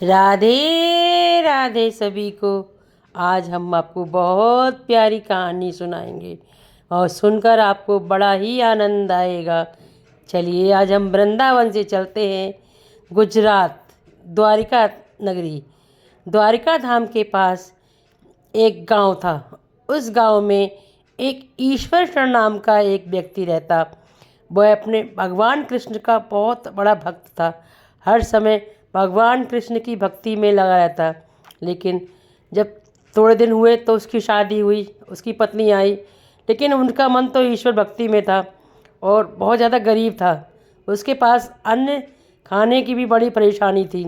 राधे राधे सभी को। आज हम आपको बहुत प्यारी कहानी सुनाएंगे और सुनकर आपको बड़ा ही आनंद आएगा। चलिए आज हम वृंदावन से चलते हैं गुजरात, द्वारिका नगरी। द्वारिका धाम के पास एक गांव था। उस गांव में एक ईश्वर नाम का एक व्यक्ति रहता। वह अपने भगवान कृष्ण का बहुत बड़ा भक्त था। हर समय भगवान कृष्ण की भक्ति में लगा रहता। लेकिन जब थोड़े दिन हुए तो उसकी शादी हुई, उसकी पत्नी आई, लेकिन उनका मन तो ईश्वर भक्ति में था और बहुत ज़्यादा गरीब था। उसके पास अन्य खाने की भी बड़ी परेशानी थी।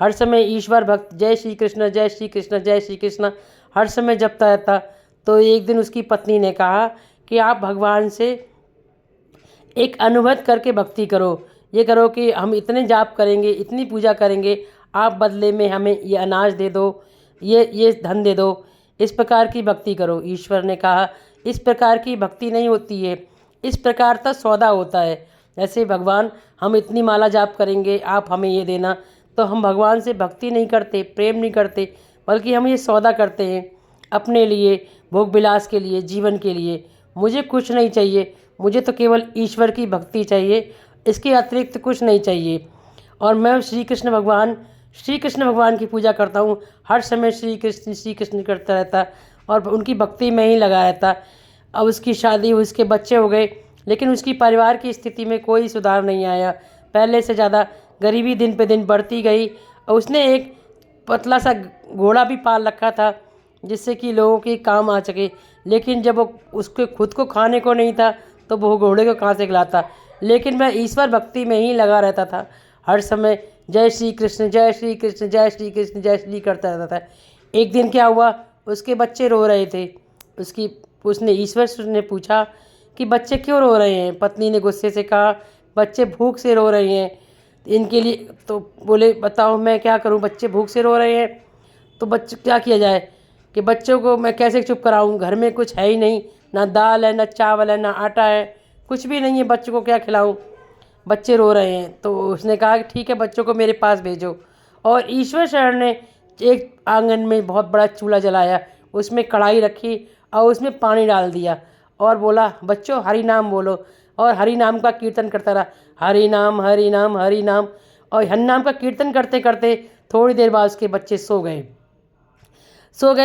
हर समय ईश्वर भक्त जय श्री कृष्ण जय श्री कृष्ण जय श्री कृष्ण हर समय जपता रहता। तो एक दिन उसकी पत्नी ने कहा कि आप भगवान से एक अनुबंध करके भक्ति करो। ये करो कि हम इतने जाप करेंगे, इतनी पूजा करेंगे, आप बदले में हमें ये अनाज दे दो, ये धन दे दो। इस प्रकार की भक्ति करो। ईश्वर ने कहा इस प्रकार की भक्ति नहीं होती है, इस प्रकार का सौदा होता है। जैसे भगवान हम इतनी माला जाप करेंगे, आप हमें ये देना। तो हम भगवान से भक्ति नहीं करते, प्रेम नहीं करते, बल्कि हम ये सौदा करते हैं अपने लिए, भोग विलास के लिए, जीवन के लिए। मुझे कुछ नहीं चाहिए, मुझे तो केवल ईश्वर की भक्ति चाहिए, इसके अतिरिक्त कुछ नहीं चाहिए। और मैं श्री कृष्ण भगवान की पूजा करता हूँ। हर समय श्री कृष्ण करता रहता और उनकी भक्ति में ही लगा रहता। अब उसकी शादी हुई, उसके बच्चे हो गए, लेकिन उसकी परिवार की स्थिति में कोई सुधार नहीं आया। पहले से ज़्यादा गरीबी दिन पे दिन बढ़ती गई। और उसने एक पतला सा घोड़ा भी पाल रखा था जिससे कि लोगों के काम आ सके। लेकिन जब वो उसके खुद को खाने को नहीं था तो वो घोड़े को कहाँ से खिलाता। लेकिन मैं ईश्वर भक्ति में ही लगा रहता था। हर समय जय श्री कृष्ण जय श्री कृष्ण जय श्री कृष्ण जय श्री करता रहता था। एक दिन क्या हुआ, उसके बच्चे रो रहे थे। उसने ईश्वर ने पूछा कि बच्चे क्यों रो रहे हैं। पत्नी ने गुस्से से कहा बच्चे भूख से रो रहे हैं, इनके लिए। तो बोले बताओ मैं क्या करूं, बच्चे भूख से रो रहे हैं तो बच्चे क्या किया जाए कि बच्चों को मैं कैसे चुप कराऊं। घर में कुछ है ही नहीं, ना दाल है, ना चावल है, ना आटा है, कुछ भी नहीं है, बच्चों को क्या खिलाऊं, बच्चे रो रहे हैं। तो उसने कहा कि ठीक है बच्चों को मेरे पास भेजो। और ईश्वर शरण ने एक आंगन में बहुत बड़ा चूल्हा जलाया, उसमें कढ़ाई रखी और उसमें पानी डाल दिया और बोला बच्चों हरि नाम बोलो। और हरि नाम का कीर्तन करता रहा, हरि नाम हरि नाम हरि नाम। और हरि नाम का कीर्तन करते करते थोड़ी देर बाद उसके बच्चे सो गए।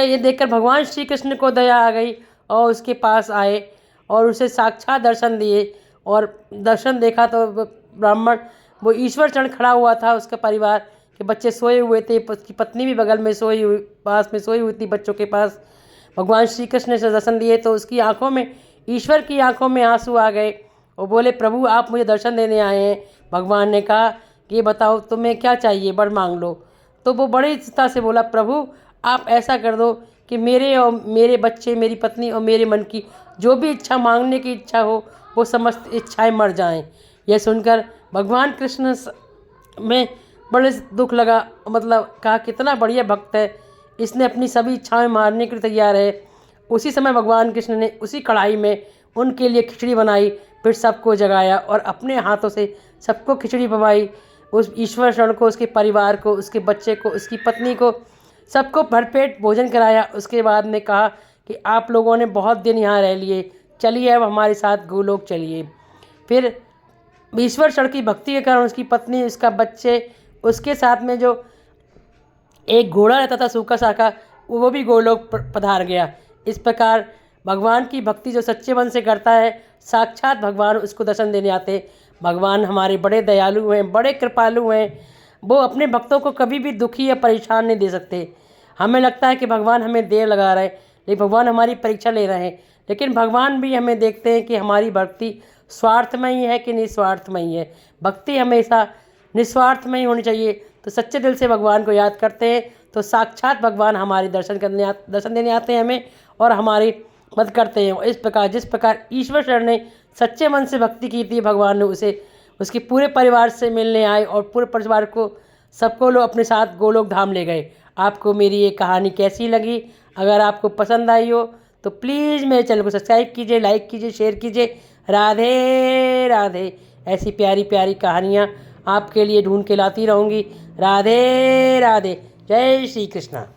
ये देखकर भगवान श्री कृष्ण को दया आ गई और उसके पास आए और उसे साक्षात दर्शन दिए। और दर्शन देखा तो ब्राह्मण, वो ईश्वर चरण खड़ा हुआ था, उसका परिवार के बच्चे सोए हुए थे, उसकी पत्नी भी बगल में सोई हुई, पास में सोई हुई थी बच्चों के पास। भगवान श्री कृष्ण ने से दर्शन दिए तो उसकी आंखों में, ईश्वर की आंखों में आंसू आ गए। वो बोले प्रभु आप मुझे दर्शन देने आए हैं। भगवान ने कहा कि ये बताओ तुम्हें क्या चाहिए, वर मांग लो। तो वो बड़ी चिंता से बोला प्रभु आप ऐसा कर दो कि मेरे और मेरे बच्चे, मेरी पत्नी और मेरे मन की जो भी इच्छा, मांगने की इच्छा हो, वो समस्त इच्छाएं मर जाएं। यह सुनकर भगवान कृष्ण में बड़े दुख लगा। मतलब कहा कितना बढ़िया भक्त है, इसने अपनी सभी इच्छाएं मारने के लिए तैयार है। उसी समय भगवान कृष्ण ने उसी कढ़ाई में उनके लिए खिचड़ी बनाई, फिर सबको जगाया और अपने हाथों से सबको खिचड़ी पवाई। उस ईश्वर शरण को, उसके परिवार को, उसके बच्चे को, उसकी पत्नी को, सबको भरपेट भोजन कराया। उसके बाद में कहा कि आप लोगों ने बहुत दिन यहाँ रह लिए, चलिए अब हमारे साथ गोलोक चलिए। फिर ईश्वर शरण की भक्ति के कारण उसकी पत्नी, उसका बच्चे, उसके साथ में जो एक घोड़ा रहता था सूखा साखा, वो भी गोलोक पधार गया। इस प्रकार भगवान की भक्ति जो सच्चे मन से करता है, साक्षात भगवान उसको दर्शन देने आते। भगवान हमारे बड़े दयालु हैं, बड़े कृपालु हैं। वो अपने भक्तों को कभी भी दुखी या परेशान नहीं दे सकते। हमें लगता है कि भगवान हमें देर लगा रहे हैं, लेकिन भगवान हमारी परीक्षा ले रहे हैं। लेकिन भगवान भी हमें देखते हैं कि हमारी भक्ति स्वार्थमयी है कि निस्वार्थमयी है। भक्ति हमेशा निस्वार्थमयी होनी चाहिए। तो सच्चे दिल से भगवान को याद करते हैं तो साक्षात भगवान हमारे दर्शन देने आते हैं हमें और हमारी मदद करते हैं। इस प्रकार जिस प्रकार ईश्वर शरण ने सच्चे मन से भक्ति की थी, भगवान ने उसे उसके पूरे परिवार से मिलने आए और पूरे परिवार को, सबको लोग अपने साथ गोलोक धाम ले गए। आपको मेरी ये कहानी कैसी लगी? अगर आपको पसंद आई हो तो प्लीज़ मेरे चैनल को सब्सक्राइब कीजिए, लाइक कीजिए, शेयर कीजिए। राधे राधे। ऐसी प्यारी प्यारी कहानियाँ आपके लिए ढूंढ के लाती रहूँगी। राधे राधे। जय श्री कृष्णा।